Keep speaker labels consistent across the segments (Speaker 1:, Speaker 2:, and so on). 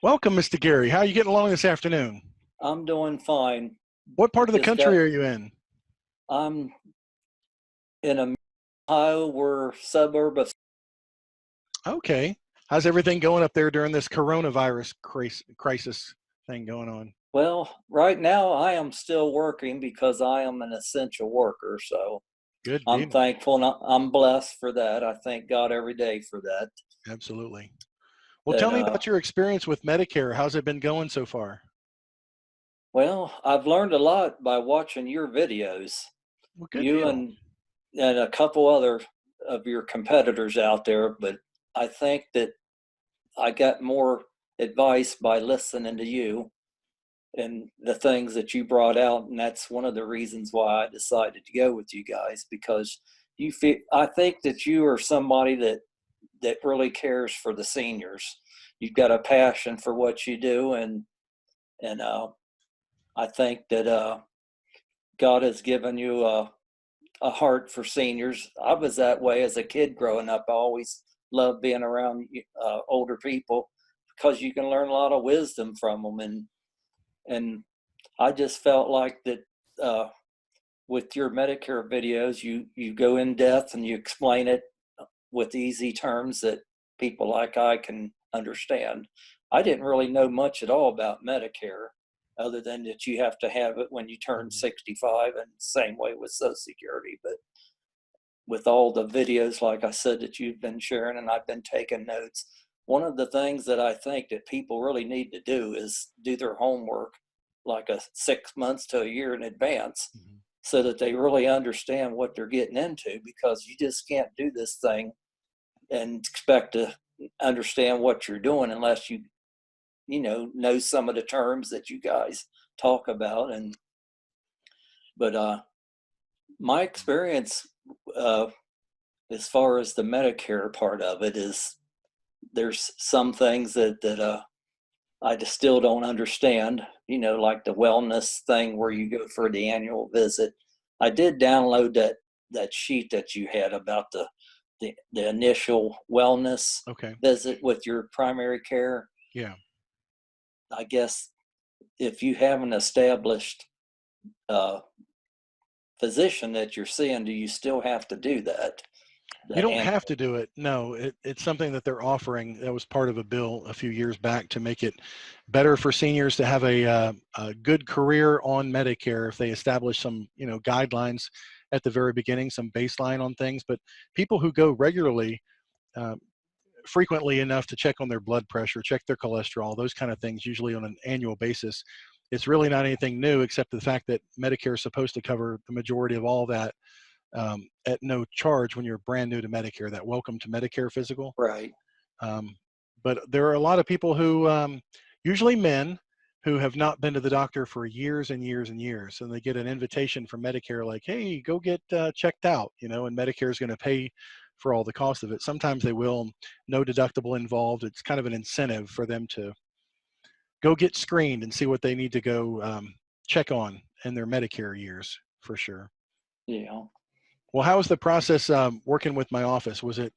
Speaker 1: Welcome, Mr. Gary. How are you getting along this afternoon?
Speaker 2: I'm doing fine.
Speaker 1: What part of the
Speaker 2: Just
Speaker 1: country
Speaker 2: got,
Speaker 1: are you in?
Speaker 2: I'm in Ohio. We're suburb of,
Speaker 1: Okay. How's everything going up there during this coronavirus crisis thing going on?
Speaker 2: well, right now I am still working because I am an essential worker. So
Speaker 1: Good
Speaker 2: I'm
Speaker 1: deal.
Speaker 2: thankful and I'm blessed for that. I thank God every day for that.
Speaker 1: Absolutely. Well, tell
Speaker 2: That,
Speaker 1: me about your experience with Medicare. How's it been going so far?
Speaker 2: well, I've learned a lot by watching your videos,
Speaker 1: Well, good
Speaker 2: you
Speaker 1: deal.
Speaker 2: and a couple other of your competitors out there. But I think that I got more advice by listening to you and the things that you brought out, and that's one of the reasons why I decided to go with you guys, because you feel I think that you are somebody that really cares for the seniors. You've got a passion for what you do, and I think that God has given you a heart for seniors. I was that way as a kid growing up. I always loved being around older people because you can learn a lot of wisdom from them, and I just felt like that uh, with your Medicare videos, you go in depth and you explain it with easy terms that people like I can understand. I didn't really know much at all about Medicare, other than that you have to have it when you turn
Speaker 1: Mhm.
Speaker 2: 65, and same way with Social Security. But with all the videos, like I said, that you've been sharing, and I've been taking notes. One of the things that I think that people really need to do is do their homework like a 6 months to a year in advance
Speaker 1: Mhm.
Speaker 2: so that they really understand what they're getting into, because you just can't do this thing and expect to understand what you're doing unless you know some of the terms that you guys talk about. And but my experience uh, as far as the Medicare part of it is there's some things that I just still don't understand. Like the wellness thing where you go for the annual visit. I did download that sheet that you had about the initial wellness
Speaker 1: Okay.
Speaker 2: visit with your primary care.
Speaker 1: Yeah.
Speaker 2: I guess if you have an established uh, physician that you're seeing, do you still have to do that?
Speaker 1: You
Speaker 2: That
Speaker 1: don't have
Speaker 2: annual.
Speaker 1: to do it. No, it's something that they're offering. That was part of a bill a few years back to make it better for seniors to have a good career on Medicare if they establish some, guidelines at the very beginning, some baseline on things. But people who go regularly, uh, frequently enough to check on their blood pressure, check their cholesterol, those kind of things, usually on an annual basis, it's really not anything new except the fact that Medicare is supposed to cover the majority of all that at no charge when you're brand new to Medicare, that welcome to Medicare physical.
Speaker 2: Right.
Speaker 1: Um, but there are a lot of people who, usually men, who have not been to the doctor for years and years and years, and they get an invitation from Medicare like, "Hey, go get checked out," and Medicare is going to pay for all the cost of it. Sometimes they will, no deductible involved. It's kind of an incentive for them to go get screened and see what they need to go check on in their Medicare years for sure.
Speaker 2: Yeah.
Speaker 1: Well, how was the process working with my office? Was it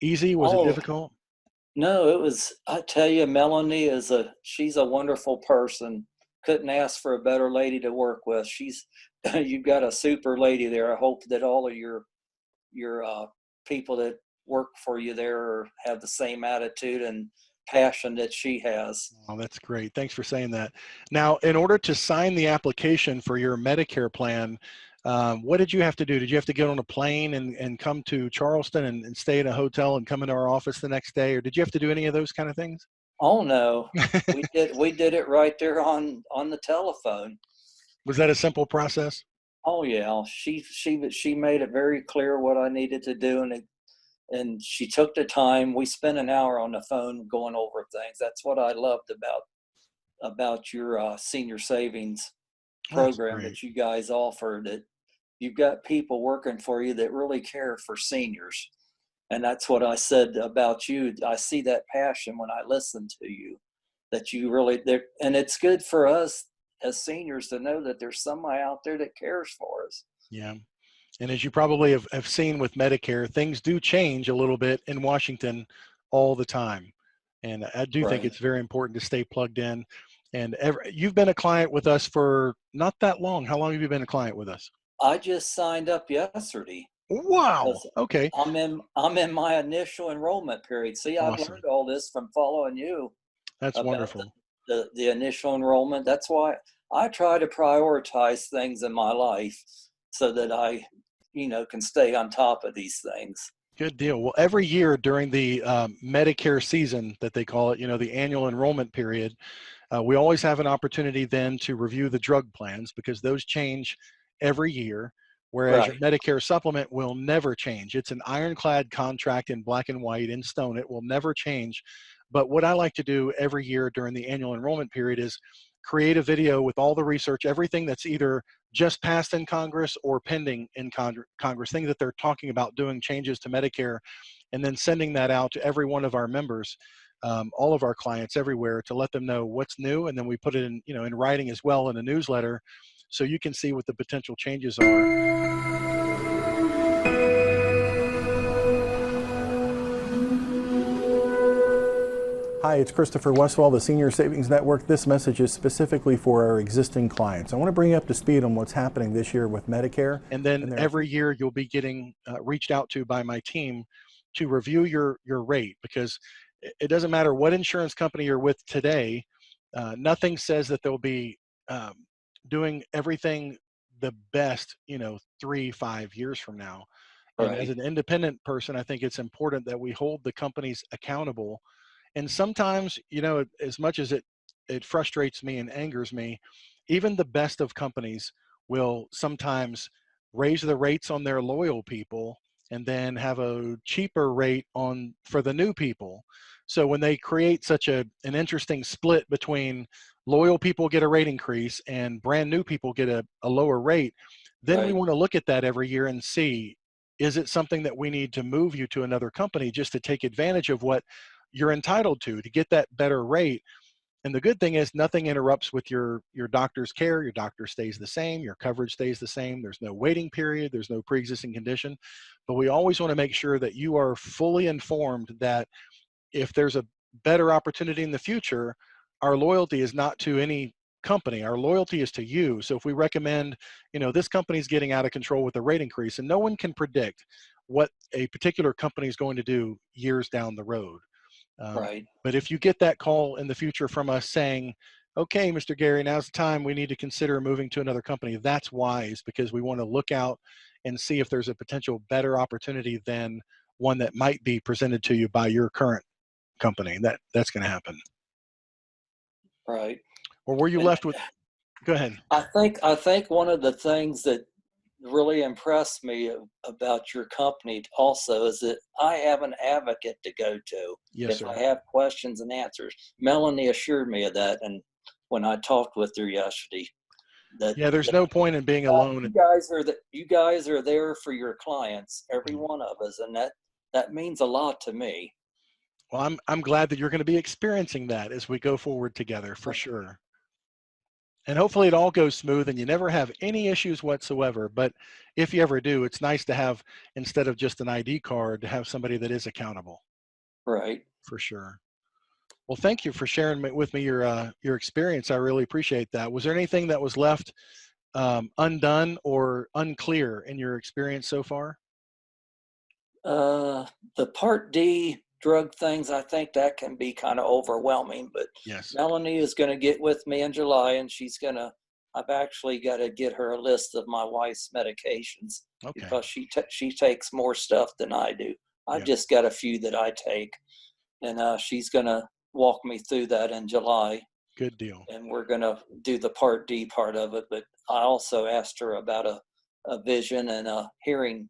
Speaker 1: easy? Was it
Speaker 2: Oh,
Speaker 1: difficult?
Speaker 2: no, it was, I tell you, Melanie she's a wonderful person. Couldn't ask for a better lady to work with. You've got a super lady there. I hope that all of your people that work for you there have the same attitude and passion that she has.
Speaker 1: Oh, that's great. Thanks for saying that. Now, in order to sign the application for your Medicare plan, what did you have to do? Did you have to get on a plane and come to Charleston and stay in a hotel and come into our office the next day, or did you have to do any of those kind of things?
Speaker 2: Oh no, we did it right there on the telephone.
Speaker 1: Was that a simple process?
Speaker 2: Oh yeah, she made it very clear what I needed to do, and she took the time. We spent an hour on the phone going over things. That's what I loved about your senior savings
Speaker 1: That's
Speaker 2: program
Speaker 1: great.
Speaker 2: that you guys offer. That you've got people working for you that really care for seniors, and that's what I said about you. I see that passion when I listen to you. That you really there, and it's good for us as seniors to know that there's somebody out there that cares for us.
Speaker 1: Yeah. And as you probably have seen with Medicare, things do change a little bit in Washington all the time. And I do think
Speaker 2: Right.
Speaker 1: it's very important to stay plugged in. And you've been a client with us for not that long. How long have you been a client with us?
Speaker 2: I just signed up yesterday
Speaker 1: Wow.
Speaker 2: because
Speaker 1: Okay.
Speaker 2: I'm in my initial enrollment period. See, I've
Speaker 1: Awesome.
Speaker 2: learned all this from following you
Speaker 1: That's
Speaker 2: about
Speaker 1: wonderful.
Speaker 2: the initial enrollment. That's why I try to prioritize things in my life so that I, can stay on top of these things.
Speaker 1: Good deal. Well, every year during the Medicare season that they call it, the annual enrollment period, we always have an opportunity then to review the drug plans because those change every year, whereas your
Speaker 2: Right.
Speaker 1: Medicare supplement will never change. It's an ironclad contract in black and white in stone. It will never change. But what I like to do every year during the annual enrollment period is create a video with all the research, everything that's either just passed in Congress or pending in Congress, things that they're talking about doing changes to Medicare, and then sending that out to every one of our members, all of our clients everywhere, to let them know what's new, and then we put it in, in writing as well in a newsletter, so you can see what the potential changes are. Hi, it's Christopher Westfall, the Senior Savings Network. This message is specifically for our existing clients. I want to bring you up to speed on what's happening this year with Medicare. And then every year you'll be getting reached out to by my team to review your rate, because it doesn't matter what insurance company you're with today. Nothing says that they'll be doing everything the best, 3-5 years from now. And as
Speaker 2: Right.
Speaker 1: an independent person, I think it's important that we hold the companies accountable. And sometimes, as much as it frustrates me and angers me, even the best of companies will sometimes raise the rates on their loyal people and then have a cheaper rate on for the new people. So when they create such an interesting split between loyal people get a rate increase and brand new people get a lower rate, then we
Speaker 2: Right.
Speaker 1: want to look at that every year and see, is it something that we need to move you to another company just to take advantage of what you're entitled to get that better rate? And the good thing is nothing interrupts with your doctor's care. Your doctor stays the same, your coverage stays the same, there's no waiting period, there's no pre-existing condition. But we always want to make sure that you are fully informed that if there's a better opportunity in the future, our loyalty is not to any company, our loyalty is to you. So if we recommend, this company's getting out of control with a rate increase, and no one can predict what a particular company is going to do years down the road.
Speaker 2: Right.
Speaker 1: But if you get that call in the future from us saying, okay, Mr. Gary, now's the time we need to consider moving to another company, that's wise, because we want to look out and see if there's a potential better opportunity than one that might be presented to you by your current company. That's going to happen.
Speaker 2: Right.
Speaker 1: Or were you
Speaker 2: And
Speaker 1: left with, go ahead.
Speaker 2: I think one of the things that really impressed me about your company also is that I have an advocate to go to
Speaker 1: Yes,
Speaker 2: if
Speaker 1: sir.
Speaker 2: I have questions and answers. Melanie assured me of that, and when I talked with her yesterday, that,
Speaker 1: Yeah, there's
Speaker 2: that
Speaker 1: no point in being alone.
Speaker 2: you guys are there for your clients, every one of us, and that means a lot to me.
Speaker 1: Well, I'm glad that you're going to be experiencing that as we go forward together, for sure. And hopefully it all goes smooth and you never have any issues whatsoever. But if you ever do, it's nice to have, instead of just an ID card, to have somebody that is accountable,
Speaker 2: Right.
Speaker 1: for sure. Well, thank you for sharing with me your experience. I really appreciate that. Was there anything that was left undone or unclear in your experience so far?
Speaker 2: Uh, the Part D drug things, I think that can be kind of overwhelming, but
Speaker 1: Yes.
Speaker 2: Melanie is going to get with me in July, and I've actually got to get her a list of my wife's medications
Speaker 1: Okay.
Speaker 2: because she takes more stuff than I do. I've
Speaker 1: Yeah.
Speaker 2: just got a few that I take, and she's going to walk me through that in July,
Speaker 1: Good deal.
Speaker 2: and we're going to do the Part D part of it. But I also asked her about a vision and a hearing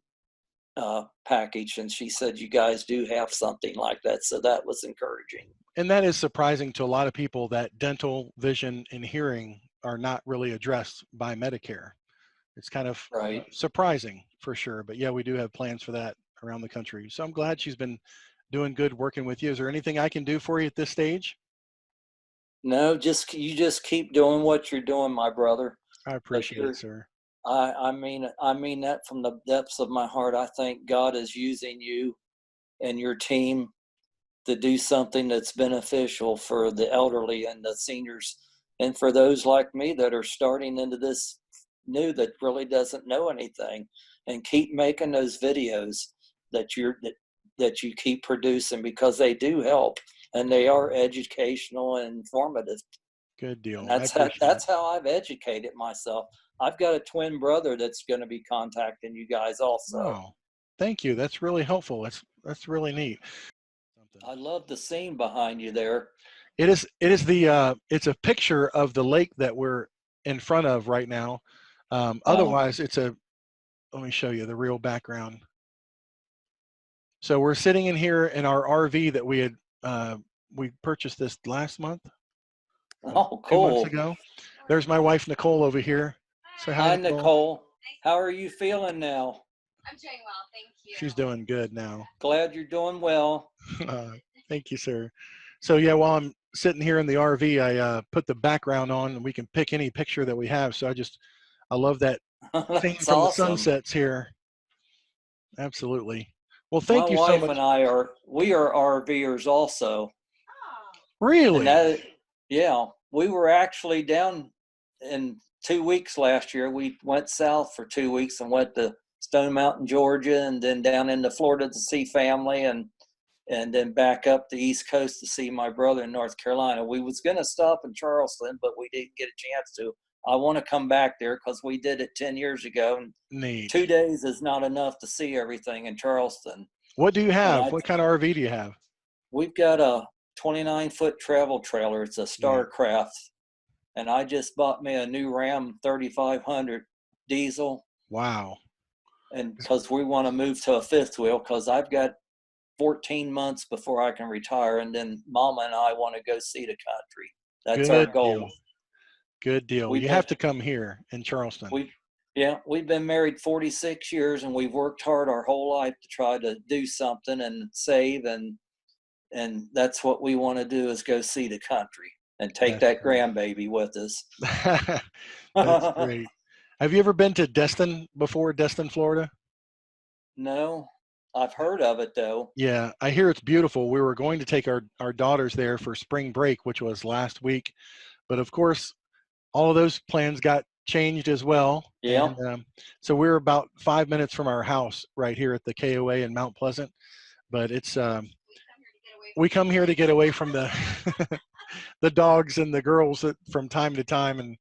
Speaker 2: package, and she said you guys do have something like that, so that was encouraging.
Speaker 1: And that is surprising to a lot of people, that dental, vision, and hearing are not really addressed by Medicare. It's kind of
Speaker 2: Right.
Speaker 1: surprising, for sure. But yeah, we do have plans for that around the country. So I'm glad she's been doing good working with you. Is there anything I can do for you at this stage?
Speaker 2: No, you just keep doing what you're doing, my brother.
Speaker 1: I
Speaker 2: But
Speaker 1: appreciate it, sir.
Speaker 2: I mean that from the depths of my heart. I think God is using you and your team to do something that's beneficial for the elderly and the seniors, and for those like me that are starting into this new, that really doesn't know anything, and keep making those videos that that you keep producing, because they do help and they are educational and informative.
Speaker 1: Good
Speaker 2: And
Speaker 1: deal. I appreciate it.
Speaker 2: that's how I've educated myself. I've got a twin brother that's going to be contacting you guys also.
Speaker 1: Oh, thank you. That's really helpful. That's really neat. Something.
Speaker 2: I love the scene behind you there.
Speaker 1: It is it's a picture of the lake that we're in front of right now.
Speaker 2: Oh,
Speaker 1: Otherwise, let me show you the real background. So we're sitting in here in our RV that we purchased this last month,
Speaker 2: oh,
Speaker 1: 2 months
Speaker 2: cool.
Speaker 1: ago. There's my wife Nicole over here. Say hi,
Speaker 2: Hi,
Speaker 1: Nicole.
Speaker 2: Nicole. How are you feeling now?
Speaker 3: I'm doing well, thank you.
Speaker 1: She's doing good now.
Speaker 2: Glad you're doing well.
Speaker 1: Thank you, sir. So yeah, while I'm sitting here in the RV, I put the background on, and we can pick any picture that we have. So I love that scene
Speaker 2: That's
Speaker 1: from the
Speaker 2: awesome.
Speaker 1: sunsets here. Absolutely. Well,
Speaker 2: My
Speaker 1: thank you so
Speaker 2: wife
Speaker 1: much.
Speaker 2: and I we are RVers also.
Speaker 3: Oh,
Speaker 2: And
Speaker 1: Really?
Speaker 2: yeah, we were actually down in 2 weeks last year. We went south for 2 weeks and went to Stone Mountain, Georgia, and then down into Florida to see family, and then back up the East Coast to see my brother in North Carolina. We was going to stop in Charleston, but we didn't get a chance to. I want to come back there because we did it 10 years ago, and
Speaker 1: Neat.
Speaker 2: 2 days is not enough to see everything in Charleston.
Speaker 1: What do you
Speaker 2: And
Speaker 1: have? What kind of RV do you have?
Speaker 2: we've got a 29-foot travel trailer. It's a
Speaker 1: Yeah.
Speaker 2: Starcraft, and I just bought me a new Ram 3500 diesel,
Speaker 1: Wow.
Speaker 2: and because we want to move to a fifth wheel, because I've got 14 months before I can retire, and then Mama and I want to go see the country. That's our
Speaker 1: Good deal.
Speaker 2: goal.
Speaker 1: Good deal.
Speaker 2: We've
Speaker 1: You
Speaker 2: been
Speaker 1: have to come here in Charleston.
Speaker 2: we Yeah, we've been married 46 years, and we've worked hard our whole life to try to do something and save, and that's what we want to do, is go see the country and take
Speaker 1: That's
Speaker 2: that
Speaker 1: great.
Speaker 2: grandbaby with us.
Speaker 1: That's great. Have you ever been to Destin before, Destin, Florida?
Speaker 2: No, I've heard of it though.
Speaker 1: Yeah, I hear it's beautiful. We were going to take our daughters there for spring break, which was last week. But of course, all of those plans got changed as well.
Speaker 2: Yeah.
Speaker 1: And so we're about 5 minutes from our house right here at the KOA in Mount Pleasant. But we come here to get away from the the dogs and the girls from time to time, and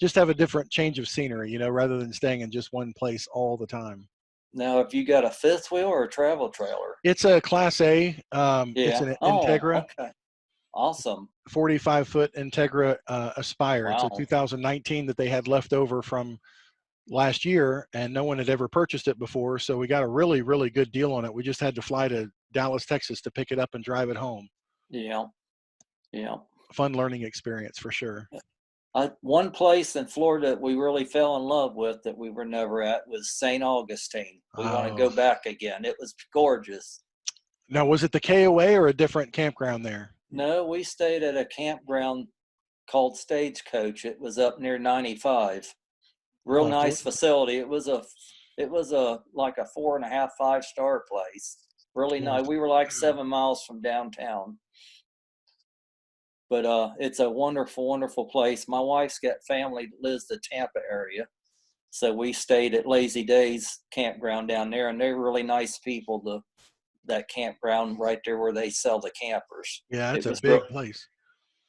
Speaker 1: just have a different change of scenery, rather than staying in just one place all the time.
Speaker 2: Now, have you got a fifth wheel or a travel trailer?
Speaker 1: It's a Class A. It's
Speaker 2: Yeah.
Speaker 1: an
Speaker 2: Oh,
Speaker 1: Integra,
Speaker 2: okay. Awesome.
Speaker 1: 45-foot Integra Aspire. It's a
Speaker 2: Wow.
Speaker 1: 2019 that they had left over from last year, and no one had ever purchased it before. So we got a really, really good deal on it. We just had to fly to Dallas, Texas to pick it up and drive it home.
Speaker 2: Yeah. Yeah.
Speaker 1: Fun learning experience for sure.
Speaker 2: One place in Florida that we really fell in love with that we were never at was St. Augustine. We want to
Speaker 1: Oh,
Speaker 2: go back again. It was gorgeous.
Speaker 1: now was it the KOA or a different campground there?
Speaker 2: No, we stayed at a campground called Stagecoach. It was up near 95. Real
Speaker 1: Oh,
Speaker 2: nice facility. It was a like a 4.5, 5-star place. Really
Speaker 1: yeah.
Speaker 2: nice. We were like 7 miles from downtown. But it's a wonderful, wonderful place. My wife's got family that lives the Tampa area, so we stayed at Lazy Days campground down there, and they're really nice people. That campground right there where they sell the campers.
Speaker 1: Yeah,
Speaker 2: It
Speaker 1: it's a
Speaker 2: was real.
Speaker 1: big place.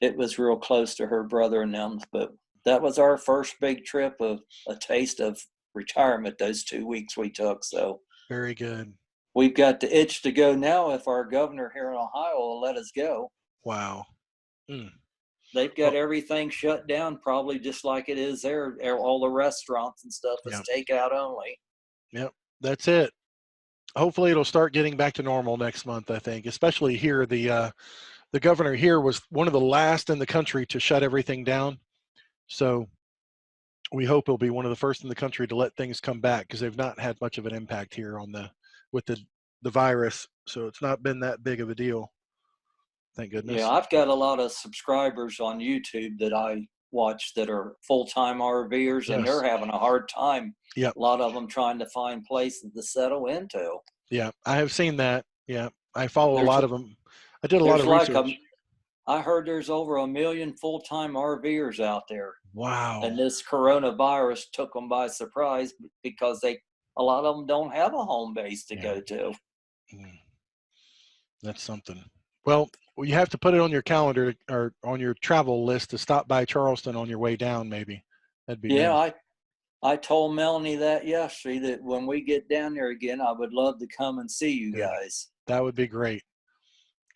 Speaker 2: It was real close to her brother and them. But that was our first big trip, of a taste of retirement. Those 2 weeks we took. So
Speaker 1: Very good.
Speaker 2: we've got the itch to go now. If our governor here in Ohio will let us go.
Speaker 1: Wow. Mm.
Speaker 2: They've got
Speaker 1: Well,
Speaker 2: everything shut down, probably just like it is there. All the restaurants and stuff is
Speaker 1: yeah.
Speaker 2: takeout only.
Speaker 1: Yep. That's it. Hopefully it'll start getting back to normal next month, I think. Especially here, the governor here was one of the last in the country to shut everything down. So we hope he'll be one of the first in the country to let things come back, because they've not had much of an impact here with the virus. So it's not been that big of a deal. Thank
Speaker 2: Yeah,
Speaker 1: goodness.
Speaker 2: I've got a lot of subscribers on YouTube that I watch that are full-time RVers, and they're
Speaker 1: Yes.
Speaker 2: having a hard time.
Speaker 1: Yep.
Speaker 2: A lot of them trying to find places to settle into.
Speaker 1: Yeah. I have seen that. Yeah. I follow a
Speaker 2: There's
Speaker 1: lot of them. I did a lot
Speaker 2: There's
Speaker 1: of
Speaker 2: like
Speaker 1: research.
Speaker 2: I heard there's over 1 million full-time RVers out there,
Speaker 1: Wow.
Speaker 2: and this coronavirus took them by surprise because a lot of them don't have a home base to
Speaker 1: Yeah.
Speaker 2: go to.
Speaker 1: That's something. Well, you have to put it on your calendar or on your travel list to stop by Charleston on your way down, maybe. That'd be
Speaker 2: Yeah,
Speaker 1: nice.
Speaker 2: I told Melanie that yesterday, that when we get down there again, I would love to come and see you
Speaker 1: Good.
Speaker 2: guys.
Speaker 1: That would be great.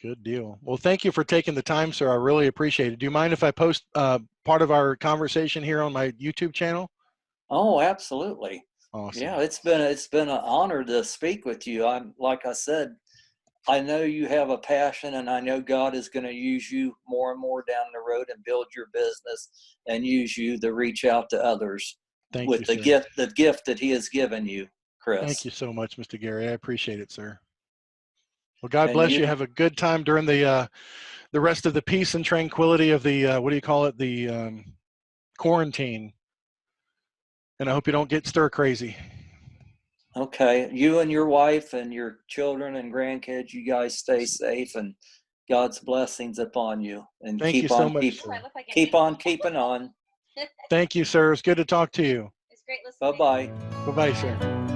Speaker 1: Good deal. Well, thank you for taking the time, sir. I really appreciate it. Do you mind if I post part of our conversation here on my YouTube channel?
Speaker 2: Oh, absolutely.
Speaker 1: Awesome.
Speaker 2: Yeah, it's been an honor to speak with you. Like I said, I know you have a passion, and I know God is going to use you more and more down the road and build your business and use you to reach out to others
Speaker 1: Thank
Speaker 2: with
Speaker 1: you,
Speaker 2: the
Speaker 1: sir.
Speaker 2: gift that He has given you, Chris.
Speaker 1: Thank you so much, Mr. Gary. I appreciate it, sir. Well, God
Speaker 2: And
Speaker 1: bless you. Have a good time during the rest of the peace and tranquility of the what do you call it? The quarantine. And I hope you don't get stir crazy.
Speaker 2: Okay, you and your wife and your children and grandkids, you guys stay safe, and God's blessings upon you. And
Speaker 1: Thank you so much, sir.
Speaker 2: keep on keeping on.
Speaker 1: Thank you, sir. It's good to talk to you.
Speaker 3: It's great listening.
Speaker 2: Bye-bye.
Speaker 1: Bye-bye, sir.